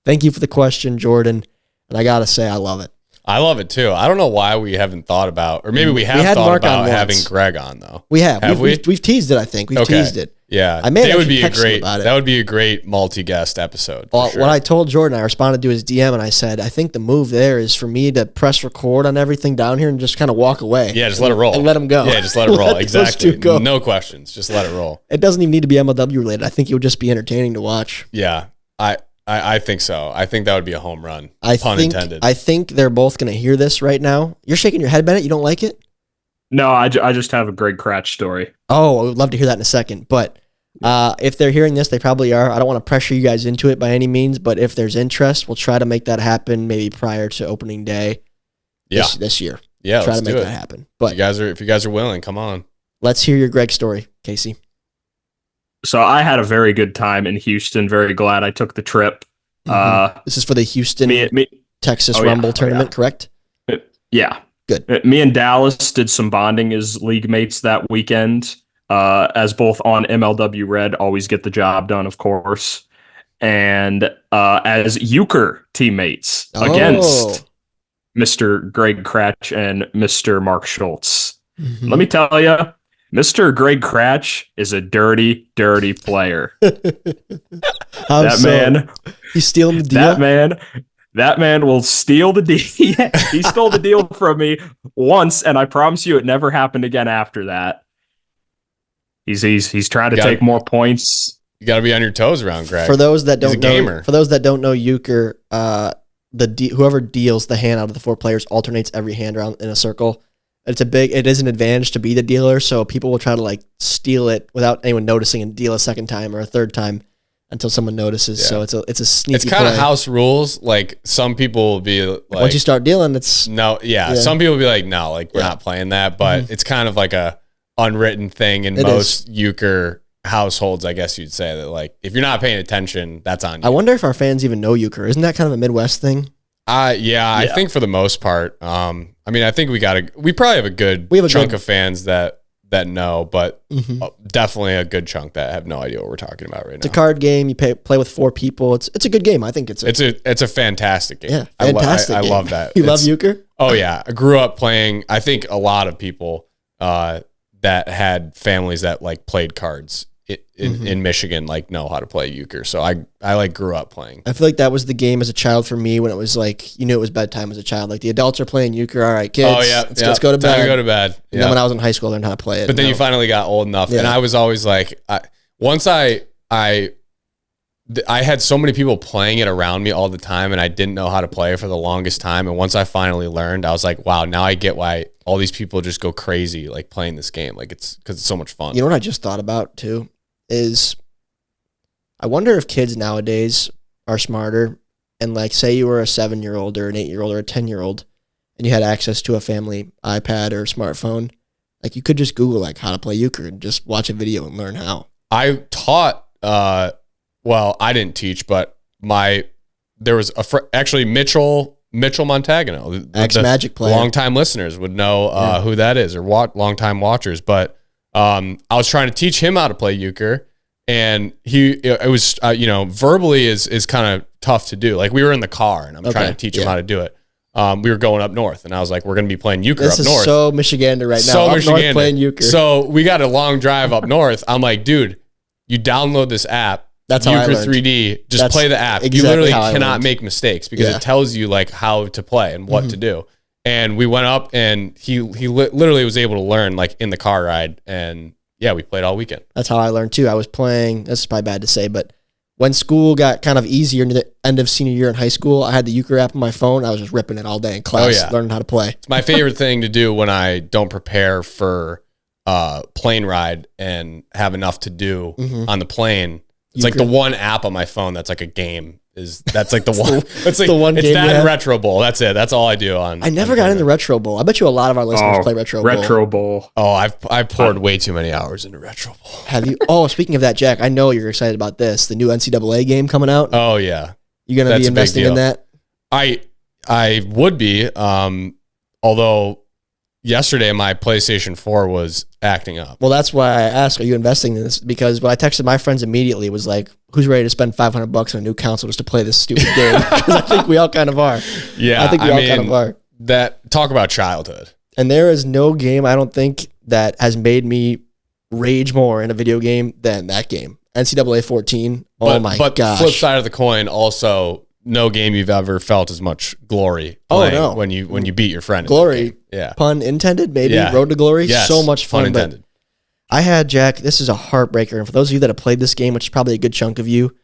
Thank you for the question, Jordan. And I got to say, I love it. I love it too. I don't know why we haven't thought about, or maybe we have thought Mark about having Greg on though. We have. We've teased it, I think. We've teased it. Yeah. I may that have would be a texted him great, about it. that would be a great multi-guest episode. Well, sure. When I told Jordan, I responded to his DM and I said, I think the move there is for me to press record on everything down here and just kind of walk away. Yeah, just let it roll. And let him go. Yeah, just let it roll. Let Exactly. those two go. No questions. Just let it roll. It doesn't even need to be MLW related. I think it would just be entertaining to watch. Yeah. I think so. I think that would be a home run. Pun intended. I think they're both going to hear this right now. You're shaking your head, Bennett. You don't like it? No, I just have a Greg Kratch story. Oh, I would love to hear that in a second. But if they're hearing this, they probably are. I don't want to pressure you guys into it by any means, but if there's interest, we'll try to make that happen maybe prior to opening day this year. Yeah, try to make that happen. But if you guys are willing, come on. Let's hear your Greg story, Casey. So I had a very good time in Houston. Very glad I took the trip. This is for the Houston, Texas Rumble tournament, correct? Yeah. Good. Me and Dallas did some bonding as league mates that weekend. As both on MLW Red, always get the job done, of course. And as Euchre teammates against Mr. Greg Kratch and Mr. Mark Schultz. Let me tell you, Mr. Greg Kratch is a dirty, dirty player. Man, he's stealing the deal. That man will steal the deal. He stole the deal from me once, and I promise you, it never happened again after that. He's trying to take more points. You got to be on your toes around Greg. For those that don't know Euchre, whoever deals the hand out of the 4 players alternates every hand around in a circle. It is an advantage to be the dealer, so people will try to like steal it without anyone noticing and deal a second time or a third time. until someone notices. So it's a sneaky. It's kind of play. house rules. Like some people will be like, once you start dealing, it's no, yeah. Some people will be like, no, like we're not playing that. But it's kind of like a unwritten thing in most euchre households, I guess you'd say, that like if you're not paying attention, that's on you. I wonder if our fans even know euchre. Isn't that kind of a Midwest thing? I think for the most part. I mean, I think we probably have a good chunk of fans that know, but definitely a good chunk that have no idea what we're talking about right now. It's a card game. You play with 4 people. It's a good game. I think it's a fantastic game. Yeah, fantastic. I love that. You love euchre? Oh yeah, I grew up playing. I think a lot of people that had families that like played cards in Michigan like know how to play euchre. So I like grew up playing. I feel like that was the game as a child for me when it was like, it was bedtime as a child. Like the adults are playing euchre. All right, kids. Oh yeah, let's go to bed. Time to go to bed. And then when I was in high school, I learned how to play it. But then you finally got old enough, and I was always like, once I had so many people playing it around me all the time, and I didn't know how to play for the longest time. And once I finally learned, I was like, wow, now I get why all these people just go crazy like playing this game. Like it's because it's so much fun. You know what I just thought about too is I wonder if kids nowadays are smarter, and like say you were a 7-year-old or an 8-year-old or a 10-year-old and you had access to a family iPad or smartphone, like you could just Google like how to play euchre and just watch a video and learn how. I taught, well, I didn't teach, but there was actually Mitchell Montagano, Ex-Magic player. Longtime listeners would know who that is, or longtime watchers. But I was trying to teach him how to play euchre, and it was verbally is kind of tough to do. Like we were in the car, and I'm trying to teach him how to do it. We were going up north, and I was like, we're going to be playing euchre up north. This is so Michigander right now. So up Michigander. North playing euchre. So we got a long drive up north. I'm like, dude, you download this app. That's how Euchre I learned. 3D. Just play the app. Exactly, you literally cannot make mistakes because it tells you like how to play and what to do. And we went up, and he literally was able to learn like in the car ride. And yeah, we played all weekend. That's how I learned too. I was playing. This is probably bad to say, but when school got kind of easier near the end of senior year in high school, I had the euchre app on my phone. I was just ripping it all day in class, learning how to play. It's my favorite thing to do when I don't prepare for plane ride and have enough to do on the plane. It's like the one app on my phone that's like a game. That's like the one. That's like the one. It's that and Retro Bowl. That's it. That's all I do on. I never got into Retro Bowl. I bet you a lot of our listeners play Retro Bowl. Retro Bowl. Oh, I've poured way too many hours into Retro Bowl. Have you? Oh, speaking of that, Jack, I know you're excited about this. The new NCAA game coming out. Oh yeah, you're gonna be investing in that. I would be. Although yesterday my PlayStation 4 was acting up. Well, that's why I asked, are you investing in this? Because when I texted my friends immediately, it was like, who's ready to spend $500 on a new console just to play this stupid game? Because I think we all kind of are. Yeah, I think we all kind of are. Talk about childhood. And there is no game, I don't think, that has made me rage more in a video game than that game. NCAA 14. Oh my gosh. But flip side of the coin, also, no game you've ever felt as much glory playing when you beat your friend. Glory, pun intended, maybe. Yeah. Road to glory, so much fun. Pun intended. I had, Jack, this is a heartbreaker. And for those of you that have played this game, which is probably a good chunk of you,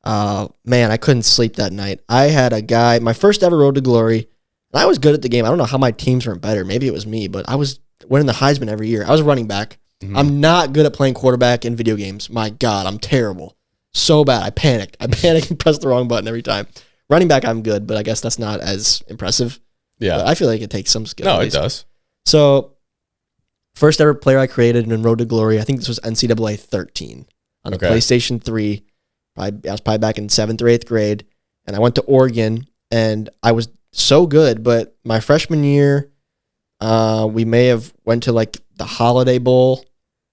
man, I couldn't sleep that night. I had a guy, my first ever Road to Glory, and I was good at the game. I don't know how my teams weren't better. Maybe it was me, but I was winning the Heisman every year. I was a running back. I'm not good at playing quarterback in video games. My God, I'm terrible. So bad. I panicked and pressed the wrong button every time. Running back, I'm good, but I guess that's not as impressive. Yeah. But I feel like it takes some skill. No, it does. So, first ever player I created in Road to Glory, I think this was NCAA 13 on the PlayStation 3. I was probably back in 7th or 8th grade, and I went to Oregon, and I was so good, but my freshman year, we may have went to like the Holiday Bowl,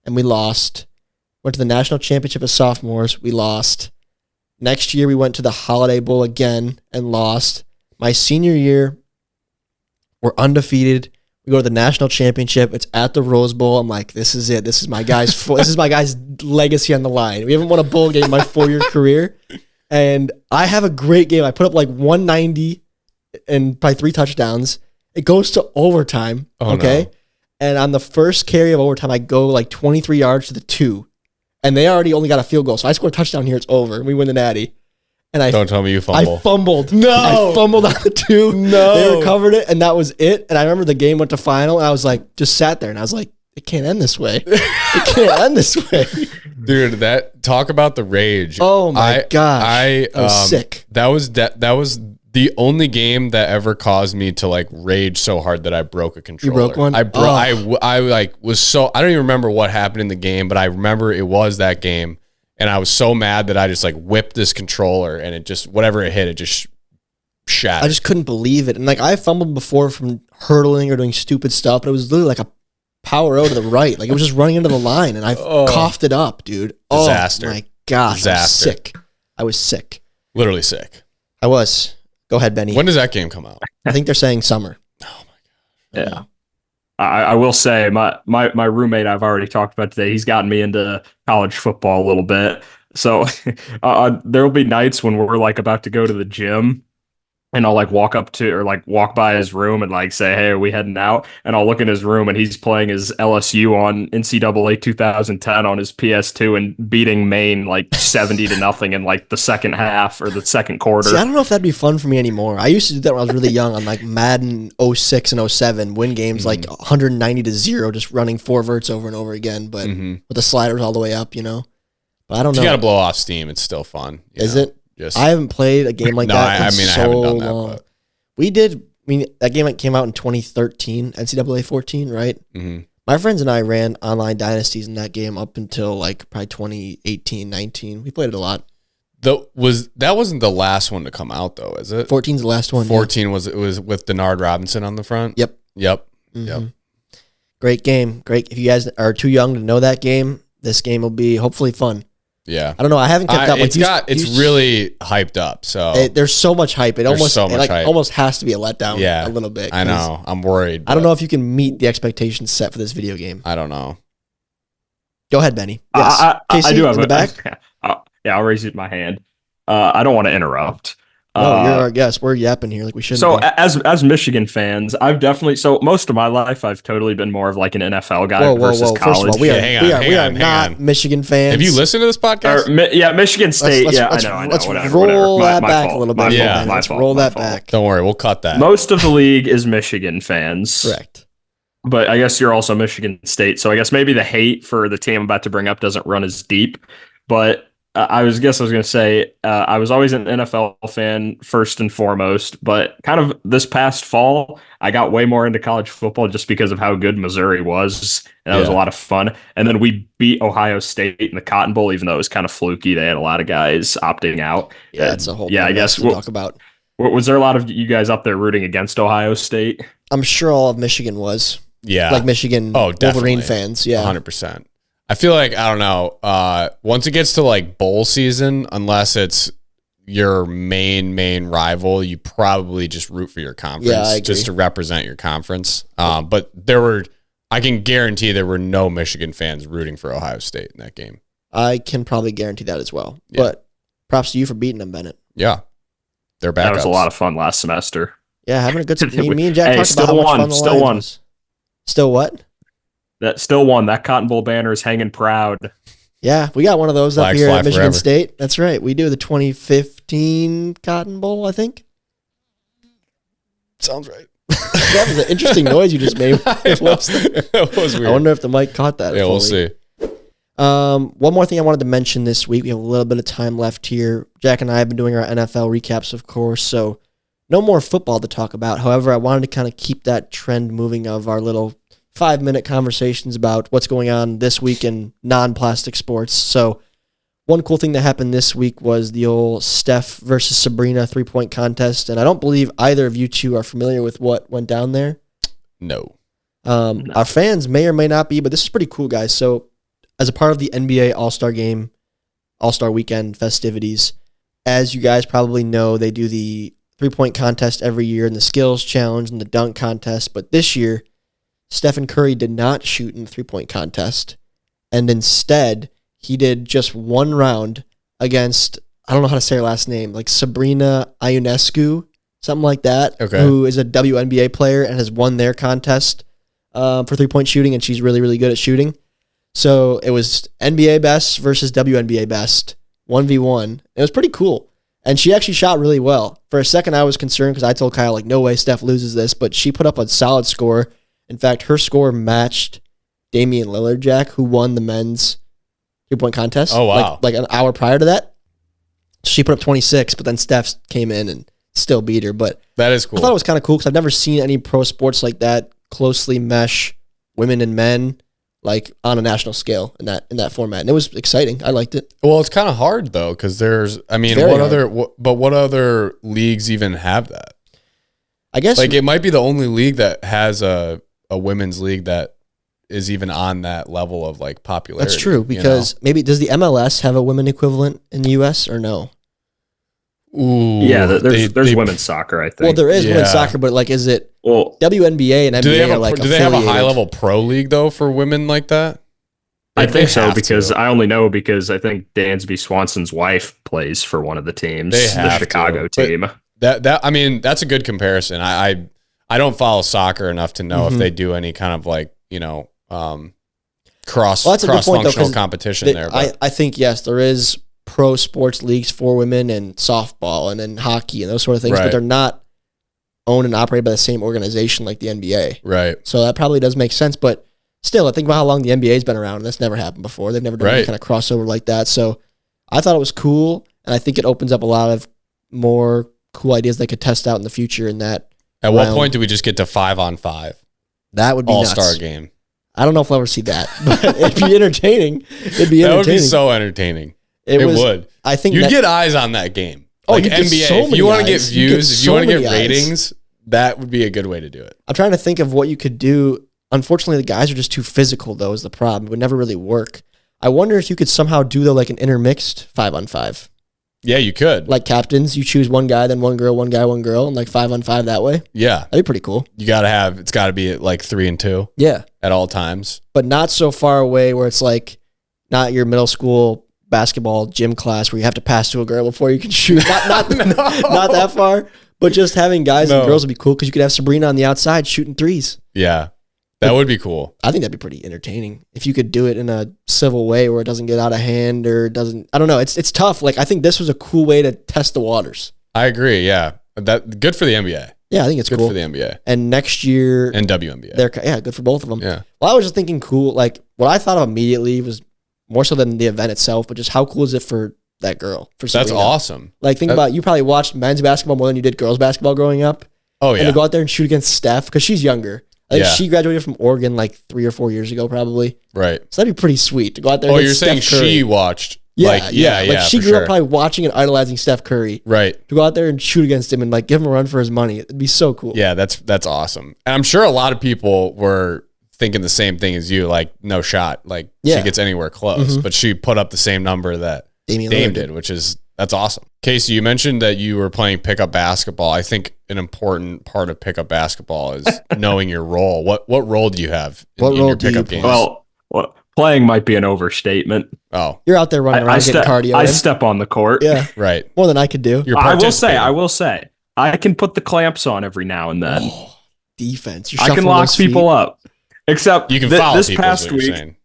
and we lost. Went to the National Championship as sophomores, we lost. Next year, we went to the Holiday Bowl again and lost. My senior year, we're undefeated. We go to the National Championship. It's at the Rose Bowl. I'm like, this is it. This is my guy's. This is my guy's legacy on the line. We haven't won a bowl game in my 4-year career, and I have a great game. I put up like 190 and probably 3 touchdowns. It goes to overtime. Oh, no. And on the first carry of overtime, I go like 23 yards to the 2. And they already only got a field goal. So I score a touchdown here. It's over. And we win the Natty. And Don't tell me you fumble. I fumbled. No. I fumbled on the 2. No. They recovered it, and that was it. And I remember the game went to final, and I was like, just sat there. And I was like, it can't end this way. It can't end this way. Dude, talk about the rage. Oh my gosh. I was sick. That was the only game that ever caused me to like rage so hard that I broke a controller. You broke one? I like was so, I don't even remember what happened in the game, but I remember it was that game. And I was so mad that I just like whipped this controller and it just, whatever it hit, it just shattered. I just couldn't believe it. And like I fumbled before from hurtling or doing stupid stuff, but it was literally like a power O to the right. Like it was just running into the line and I coughed it up, dude. Disaster. Oh my gosh. Disaster. I was sick. Literally sick. I was. Go ahead, Benny. When does that game come out? I think they're saying summer. Oh my gosh. Yeah. I will say my roommate I've already talked about today, he's gotten me into college football a little bit. So there will be nights when we're like about to go to the gym and I'll like walk up to or like walk by his room and like say, hey, are we heading out? And I'll look in his room and he's playing his LSU on NCAA 2010 on his PS2 and beating Maine like 70-0 in like the second half or the second quarter. See, I don't know if that'd be fun for me anymore. I used to do that when I was really young on like Madden 06 and 07, win games like 190-0, just running four verts over and over again, but with the sliders all the way up, you know? But I don't know. You got to blow off steam. It's still fun. Is it? I haven't played a game like that in so I haven't done that, long. But. That game came out in 2013, NCAA 14, right? Mm-hmm. My friends and I ran online dynasties in that game up until like probably 2018, 19. We played it a lot. That wasn't the last one to come out though, is it? 14's the last one. 14 was with Denard Robinson on the front. Yep. Mm-hmm. Yep. Great game. Great. If you guys are too young to know that game, this game will be hopefully fun. Yeah, I don't know. I haven't kept up. It's really hyped up. So there's so much hype. It almost hype. almost has to be a letdown. Yeah, a little bit. I know. I'm worried. I don't know if you can meet the expectations set for this video game. I don't know. Go ahead, Benny. Yes. I do have in the back. Yeah, I'll raise my hand. I don't want to interrupt. No, you're our guest. We're yapping here like we shouldn't. So be. as Michigan fans, I've definitely most of my life I've totally been more of like an NFL guy versus college. First of all, we are not Michigan fans. Have you listened to this podcast? Michigan State. Let's roll that back a little bit. Let's roll that back. Don't worry, we'll cut that. Most of the league is Michigan fans. Correct. But I guess you're also Michigan State, so I guess maybe the hate for the team I'm about to bring up doesn't run as deep. But I was going to say I was always an NFL fan first and foremost, but kind of this past fall, I got way more into college football just because of how good Missouri was, and that was a lot of fun. And then we beat Ohio State in the Cotton Bowl, even though it was kind of fluky. They had a lot of guys opting out. Yeah, it's a whole I guess to talk about. Was there a lot of you guys up there rooting against Ohio State? I'm sure all of Michigan was. Yeah, like Michigan Wolverine fans. Yeah, 100%. I feel like, I don't know, once it gets to like bowl season, unless it's your main rival, you probably just root for your conference just to represent your conference. But I can guarantee there were no Michigan fans rooting for Ohio State in that game. I can probably guarantee that as well. Yeah. But props to you for beating them, Bennett. Yeah. They're backups. That was a lot of fun last semester. Yeah, having a good me and Jack talked about how much fun the Lions was. Still what? That still won. That Cotton Bowl banner is hanging proud. Yeah, we got one of those up here at Michigan forever. State. That's right. We do the 2015 Cotton Bowl, I think. Sounds right. That was an interesting noise you just made. That was weird. I wonder if the mic caught that. Yeah, we'll see. One more thing I wanted to mention this week. We have a little bit of time left here. Jack and I have been doing our NFL recaps, of course, so no more football to talk about. However, I wanted to kind of keep that trend moving of our little 5-minute conversations about what's going on this week in non-plastic sports. So one cool thing that happened this week was the old Steph versus Sabrina 3-point contest. And I don't believe either of you two are familiar with what went down there. No. Our fans may or may not be, but this is pretty cool, guys. So as a part of the NBA All-Star Game, All-Star Weekend festivities, as you guys probably know, they do the 3-point contest every year and the skills challenge and the dunk contest. But this year, Stephen Curry did not shoot in the 3-point contest, and instead he did just one round against, I don't know how to say her last name, like Sabrina Ionescu, something like that, who is a WNBA player and has won their contest for 3-point shooting, and she's really, really good at shooting. So it was NBA best versus WNBA best, 1v1. It was pretty cool, and she actually shot really well. For a second, I was concerned because I told Kyle, like, no way Steph loses this, but she put up a solid score. In fact, her score matched Damian Lillard, Jack, who won the men's 3-point contest. Oh, wow. Like an hour prior to that. She put up 26, but then Steph came in and still beat her. But that is cool. I thought it was kind of cool because I've never seen any pro sports like that closely mesh women and men like on a national scale in that format. And it was exciting. I liked it. Well, it's kind of hard though, because what other leagues even have that? I guess like it might be the only league that has a women's league that is even on that level of like popularity. That's true, because maybe does the MLS have a women equivalent in the US or no? Ooh, yeah, there's women's soccer, I think. Well, there is women's soccer, but like, is it WNBA and NBA do they have a high level pro league though for women like that? I think so, because I only know because I think Dansby Swanson's wife plays for one of the teams, the Chicago team. That I mean, that's a good comparison. I don't follow soccer enough to know if they do any kind of like cross functional competition there. But. I think yes, there is pro sports leagues for women and softball and then hockey and those sort of things, but they're not owned and operated by the same organization like the NBA. Right. So that probably does make sense, but still, I think about how long the NBA's been around, and that's never happened before. They've never done any kind of crossover like that. So I thought it was cool, and I think it opens up a lot of more cool ideas they could test out in the future in that. At what point do we just get to 5-on-5? That would be all-star game. I don't know if I'll ever see that, but it'd be entertaining. That would be so entertaining. It would. I think you'd get eyes on that game. Oh, like you NBA. So if you want to get views, if you want to get eyes. ratings, that would be a good way to do it. I'm trying to think of what you could do. Unfortunately, the guys are just too physical, though, is the problem. It would never really work. I wonder if you could somehow do, though, like an intermixed 5-on-5. Yeah, you could. Like captains, you choose one guy, then one girl, one guy, one girl, and like 5-on-5 that way. Yeah. That'd be pretty cool. It's got to be at like 3 and 2. Yeah. At all times. But not so far away where it's like not your middle school basketball gym class where you have to pass to a girl before you can shoot. Not that far. But just having guys and girls would be cool because you could have Sabrina on the outside shooting threes. Yeah. That would be cool. I think that'd be pretty entertaining if you could do it in a civil way where it doesn't get out of hand or doesn't. I don't know. It's tough. Like I think this was a cool way to test the waters. I agree. Yeah, good for the NBA. Yeah, I think it's good cool for the NBA. And next year and WNBA. Good for both of them. Yeah. Well, I was just thinking cool. Like what I thought of immediately was more so than the event itself, but just how cool is it for that girl? For Sabrina? That's awesome. Like think about you probably watched men's basketball more than you did girls basketball growing up. Oh yeah. And to go out there and shoot against Steph because she's younger. I think she graduated from Oregon like 3 or 4 years ago, probably. Right. So that'd be pretty sweet to go out there. You're saying she watched? Yeah. Like she grew up probably watching and idolizing Steph Curry. Right. To go out there and shoot against him and like give him a run for his money, it'd be so cool. Yeah, that's awesome. And I'm sure a lot of people were thinking the same thing as you. Like no shot. Like she gets anywhere close, but she put up the same number that Dame did, which is. That's awesome. Casey, you mentioned that you were playing pickup basketball. I think an important part of pickup basketball is knowing your role. What role do you have in your pickup games? Well, playing might be an overstatement. Oh. You're out there running around getting cardio. I step on the court. Yeah. Right. More than I could do. I will say, I can put the clamps on every now and then. Oh, defense. I can lock people up. Except you can foul this people, past week.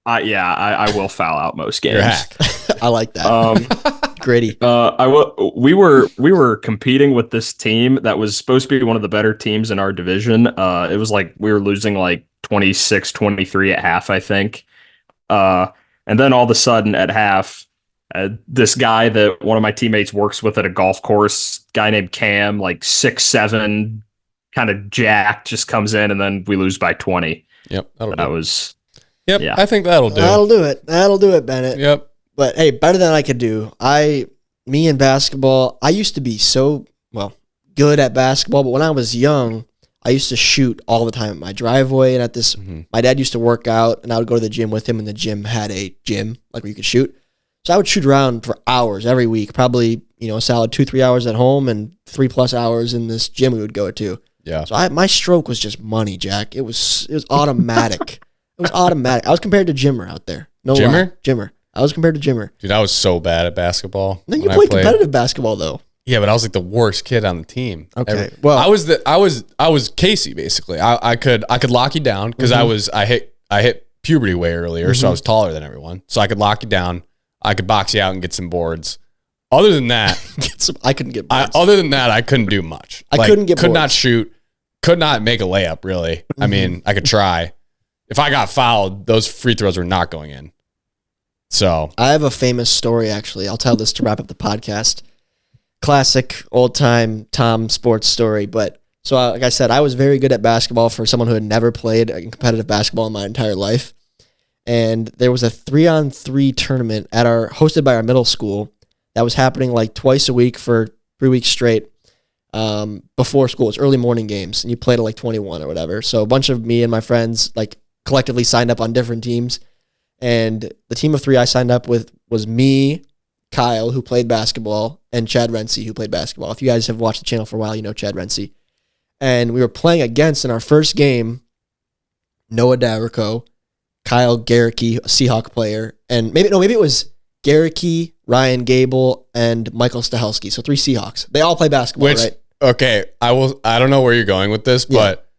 I will foul out most games. You're a hack. I like that. Gritty. We were competing with this team that was supposed to be one of the better teams in our division. It was like we were losing like 26-23 at half, I think. And then all of a sudden at half, this guy that one of my teammates works with at a golf course, guy named Cam, like 6'7", kind of jacked, just comes in, and then we lose by 20. Yep. Yep, yeah. I think that'll do. That'll do it, Bennett. Yep. But hey, better than I could do. Me in basketball, I used to be so good at basketball, but when I was young, I used to shoot all the time at my driveway and at this. My dad used to work out, and I would go to the gym with him, and the gym had a gym like where you could shoot. So I would shoot around for hours every week, probably a solid 2-3 hours at home and 3+ hours in this gym we would go to. Yeah. So my stroke was just money, Jack. It was automatic. It was automatic. I was compared to Jimmer out there. No lie. Jimmer. I was compared to Jimmer. Dude, I was so bad at basketball. No, you played competitive basketball though. Yeah, but I was like the worst kid on the team. Okay. Well, I was Casey basically. I could lock you down because I hit puberty way earlier, so I was taller than everyone. So I could lock you down. I could box you out and get some boards. Other than that, I couldn't get boards. Other than that, I couldn't do much. Could not shoot. Could not make a layup really. I mean, I could try. if I got fouled, those free throws are not going in. So I have a famous story, actually. I'll tell this to wrap up the podcast. Classic old-time Tom sports story. But so, like I said, I was very good at basketball for someone who had never played competitive basketball in my entire life. And there was a 3-on-3 tournament hosted by our middle school that was happening like twice a week for 3 weeks straight before school. It's early morning games, and you played at like 21 or whatever. So a bunch of me and my friends like collectively signed up on different teams. And the team of 3 I signed up with was me, Kyle, who played basketball, and Chad Rensie, who played basketball. If you guys have watched the channel for a while, you know Chad Rensie. And we were playing against, in our first game, Noah Davrico, Kyle Garricky, a Seahawk player, and maybe it was Garricky, Ryan Gable, and Michael Stahelski. So 3 Seahawks. They all play basketball, right? Okay, I don't know where you're going with this, but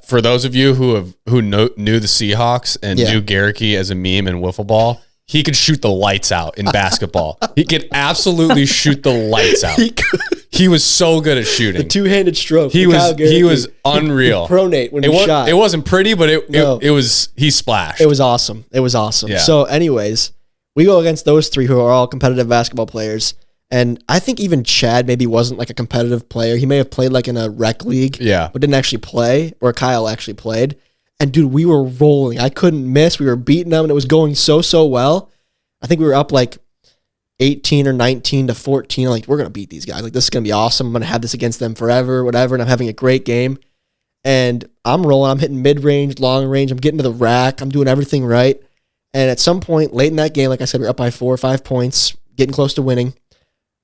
for those of you who knew the Seahawks and knew Garricky as a meme in wiffle ball, he could shoot the lights out in basketball. He could absolutely shoot the lights out. He was so good at shooting. The two-handed stroke. He was unreal. Pronate when he shot. It wasn't pretty, but he splashed. It was awesome. Yeah. So anyways, we go against those 3 who are all competitive basketball players. And I think even Chad maybe wasn't like a competitive player. He may have played like in a rec league, but didn't actually play, or Kyle actually played. And dude, we were rolling. I couldn't miss. We were beating them, and it was going so well. I think we were up like 18 or 19 to 14. Like, we're going to beat these guys. Like, this is going to be awesome. I'm going to have this against them forever, whatever. And I'm having a great game. And I'm rolling. I'm hitting mid-range, long range. I'm getting to the rack. I'm doing everything right. And at some point late in that game, like I said, we're up by 4 or 5 points, getting close to winning.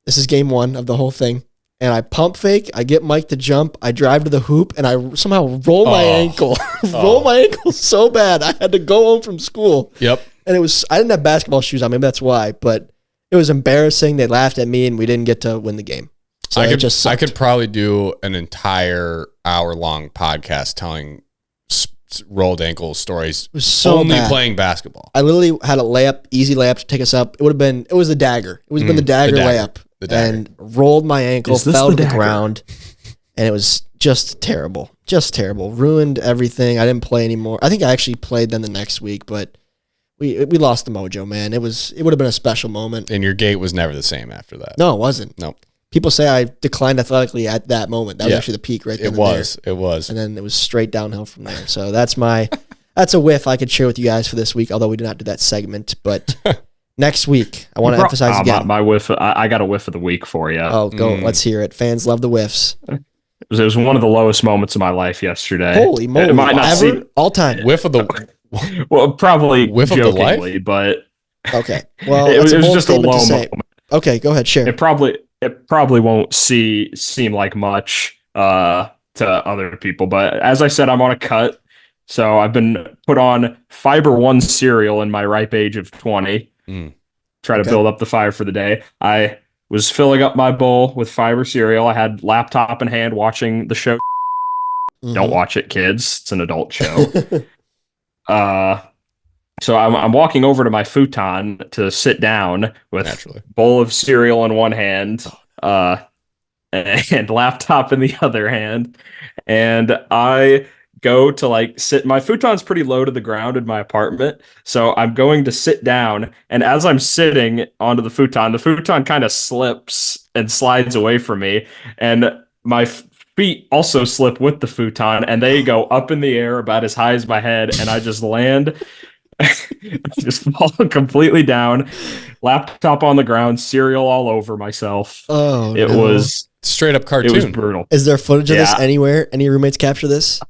This is game 1 of the whole thing. And I pump fake. I get Mike to jump. I drive to the hoop, and I somehow roll my ankle. Roll my ankle so bad. I had to go home from school. Yep. And I didn't have basketball shoes on. Maybe that's why. But it was embarrassing. They laughed at me, and we didn't get to win the game. So I could probably do an entire hour-long podcast telling rolled ankle stories. It was so only bad. Playing basketball. I literally had a easy layup to take us up. It was the dagger. It would have been the dagger layup. And rolled my ankle, fell to the ground, and it was just terrible. Just terrible. Ruined everything. I didn't play anymore. I think I actually played then the next week, but we lost the mojo, man. It would have been a special moment. And your gait was never the same after that. No, it wasn't. No. People say I declined athletically at that moment. That was actually the peak right there. It was. And then it was straight downhill from there. So that's a whiff I could share with you guys for this week, although we did not do that segment. But next week, I want to emphasize again. My whiff, I got a whiff of the week for you. Oh, go. Let's hear it. Fans love the whiffs. It was one of the lowest moments of my life yesterday. Holy moly. It might not seem, all time. Whiff of the... Well, probably whiff jokingly, of the life? but... Okay. Well, it was just a low moment. Okay, go ahead, share. It probably won't seem like much to other people, but as I said, I'm on a cut. So I've been put on Fiber One cereal in my ripe age of 20. Try to build up the fire for the day. I was filling up my bowl with Fiber cereal. I had laptop in hand watching the show. Don't watch it, kids. It's an adult show. So I'm walking over to my futon to sit down with a bowl of cereal in one hand and laptop in the other hand. And I go to sit. My futon's pretty low to the ground in my apartment. So I'm going to sit down. And as I'm sitting onto the futon kind of slips and slides away from me. And my feet also slip with the futon. And they go up in the air about as high as my head. And I just land... just fall completely down, laptop on the ground, cereal all over myself. It was straight up cartoon. It was brutal. Is there footage of this anywhere? Any roommates capture this?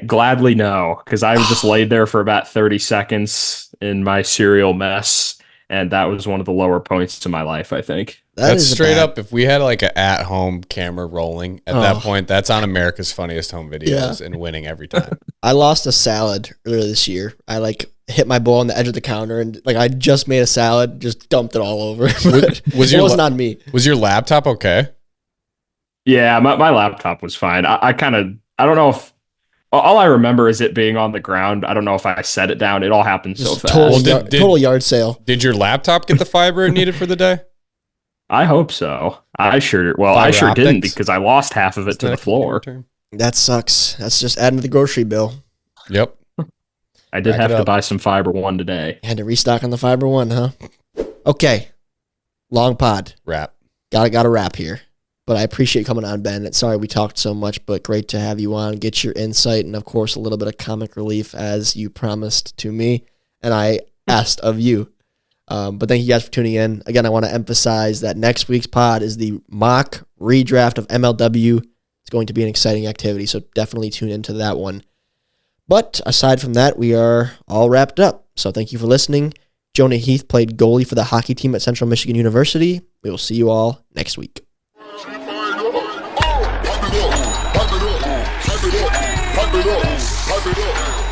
Gladly no, because I was just laid there for about 30 seconds in my cereal mess, and that was one of the lower points to my life, I think. That's straight up. If we had an at-home camera rolling at that point, that's on America's Funniest Home Videos and winning every time. I lost a salad earlier this year. I hit my bowl on the edge of the counter and I just made a salad, just dumped it all over. It wasn't on me. Was your laptop okay? Yeah, my laptop was fine. I don't know if all I remember is it being on the ground. I don't know if I set it down. It all happened so fast. Total yard sale. Did your laptop get the fiber it needed for the day? I hope so. I sure didn't because I lost half of it to the floor. That sucks. That's just adding to the grocery bill. Yep. I did have to buy some Fiber One today. Had to restock on the Fiber One, huh? Okay. Long pod. Wrap. Got a wrap here. But I appreciate you coming on, Ben. Sorry we talked so much, but great to have you on, get your insight, and of course a little bit of comic relief as you promised to me, and I asked of you. But thank you guys for tuning in. Again, I want to emphasize that next week's pod is the mock redraft of MLW. It's going to be an exciting activity, so definitely tune into that one. But aside from that, we are all wrapped up. So thank you for listening. Jonah Heath played goalie for the hockey team at Central Michigan University. We will see you all next week. Pipe it up, pipe it up, pipe it up, pipe it up.